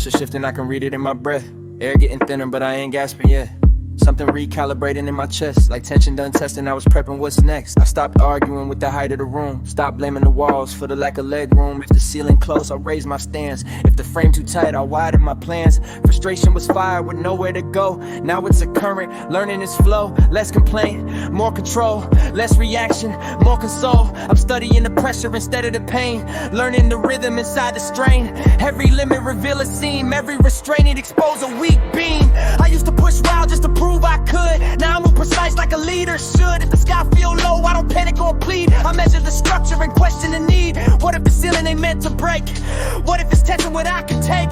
Pressure shifting, I can read it in my breath. Air getting thinner, but I ain't gasping yet. Something recalibrating in my chest, like tension done testing, I was prepping what's next. I stopped arguing with the height of the room, stopped blaming the walls for the lack of leg room. If the ceiling close, I'll raise my stance. If the frame too tight, I'll widen my plans. Frustration was fire with nowhere to go. Now it's a current, learning is flow. Less complaint, more control. Less reaction, more console. I'm studying the pressure instead of the pain, learning the rhythm inside the strain. Every limit reveal a seam, every restraining expose a weak beam. I used to push wild just to prove I could. Now I move precise like a leader should. If the sky feel low, I don't panic or plead. I measure the structure and question the need. What if the ceiling ain't meant to break? What if it's testing what I can take?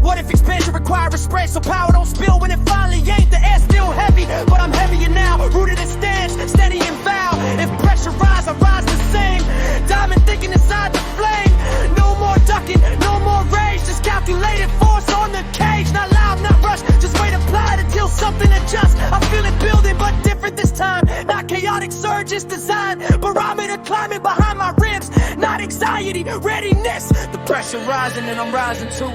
What if expansion requires a spray so power don't spill when it finally ain't? The air's still heavy, but I'm heavier now. Rooted in stance, steady and vow. If pressure rise, I rise the same. Diamond thinking inside the flame. No more ducking, no more rage. Just calculated force on the cage. Not loud, not rushed, just wait applied until something adjusts. I feel it building, but different this time. Not chaotic surges designed. Barometer climbing behind my ribs. Not anxiety, readiness. The pressure rising and I'm rising too.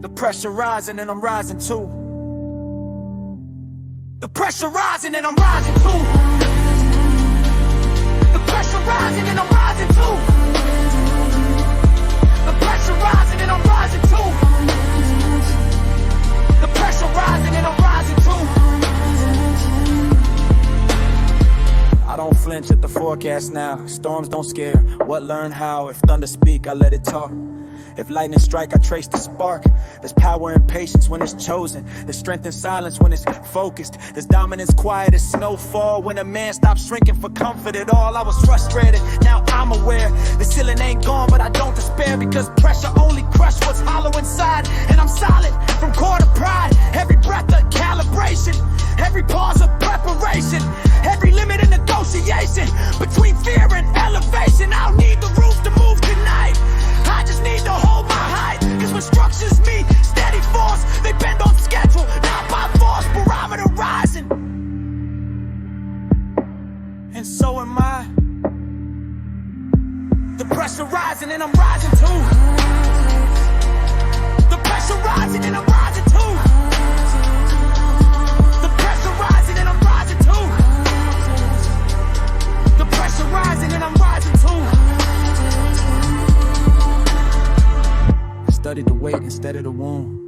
The pressure rising and I'm rising too. The pressure rising and I'm rising too. The pressure rising and I'm rising too. The pressure rising and I'm rising too. The pressure rising and I'm rising too. I don't flinch at the forecast now. Storms don't scare. What learn how? If thunder speak, I let it talk. If lightning strike, I trace the spark. There's power in patience when it's chosen. There's strength in silence when it's focused. There's dominance quiet as snowfall. When a man stops shrinking for comfort at all. I was frustrated, now I'm aware. The ceiling ain't gone, but I don't despair. Because pressure only crushed what's hollow inside. And I'm solid, from core to pride. Every breath a calibration. Every pause a preparation. Every limit a negotiation. Between fear and elevation. I don't need the roof to move tonight. I just need to hold my height. Cause when structures meet, steady force. They bend on schedule, not by force. Barometer rising, and so am I. The pressure rising and I'm rising too. The pressure rising and I'm rising too. The pressure rising and I'm rising too. The pressure rising and I'm rising too. Studied the weight instead of the wound.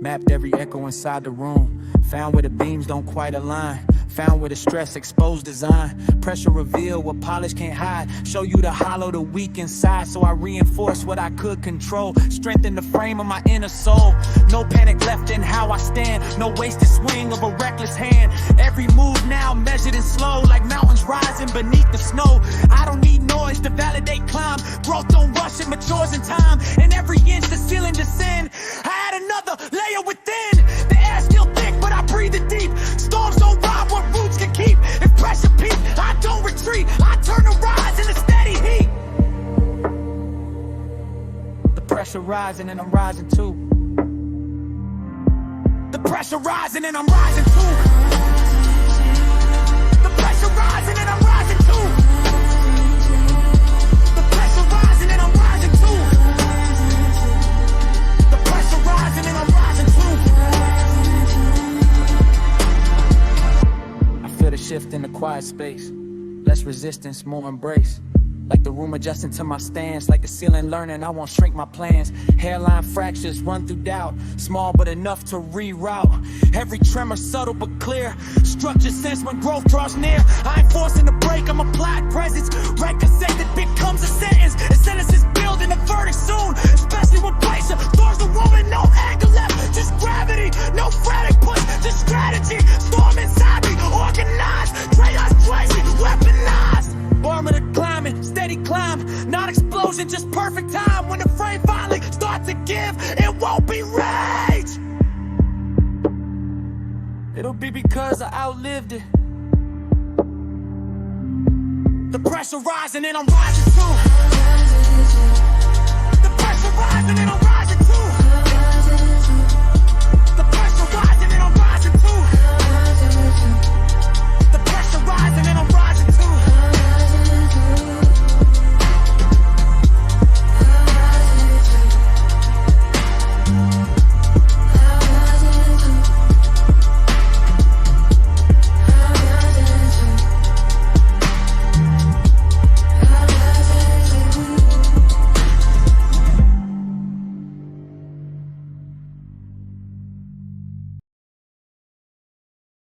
Mapped every echo inside the room. Found where the beams don't quite align. Found where the stress exposed design. Pressure reveal what polish can't hide. Show you the hollow, the weak inside. So I reinforce what I could control. Strengthen the frame of my inner soul. No panic left in how I stand. No wasted swing of a reckless hand. Every move now measured and slow. Like mountains rising beneath the snow. I don't need noise to validate climb. Growth don't rush, it matures in time. And every inch the ceiling descend. I had another layer within. The air's still thick, but I breathe it deep. Storms don't rob what roots can keep. If pressure peaks, I don't retreat. I turn to rise in a steady heat. The pressure rising and I'm rising too. The pressure rising and I'm rising too. The pressure rising and I'm rising too. The pressure rising and I'm rising too. The pressure rising and I'm rising too. I feel the shift in the quiet space. Less resistance, more embrace. Like the room adjusting to my stance. Like the ceiling learning, I won't shrink my plans. Hairline fractures run through doubt. Small but enough to reroute. Every tremor subtle but clear. Structure sense when growth draws near. I ain't forcing the break, I'm applied presence. Right consecutive becomes a sentence. A sentence is building a verdict soon. Especially when pressure throws the woman. No angle left, just gravity. No frantic push, just strategy. Storm inside me, organized. Chaos crazy, weaponized. Barometer climbing, steady climb. Not explosion, just perfect time. When the frame finally starts to give, it won't be rage. It'll be because I outlived it. The pressure rising and I'm rising too.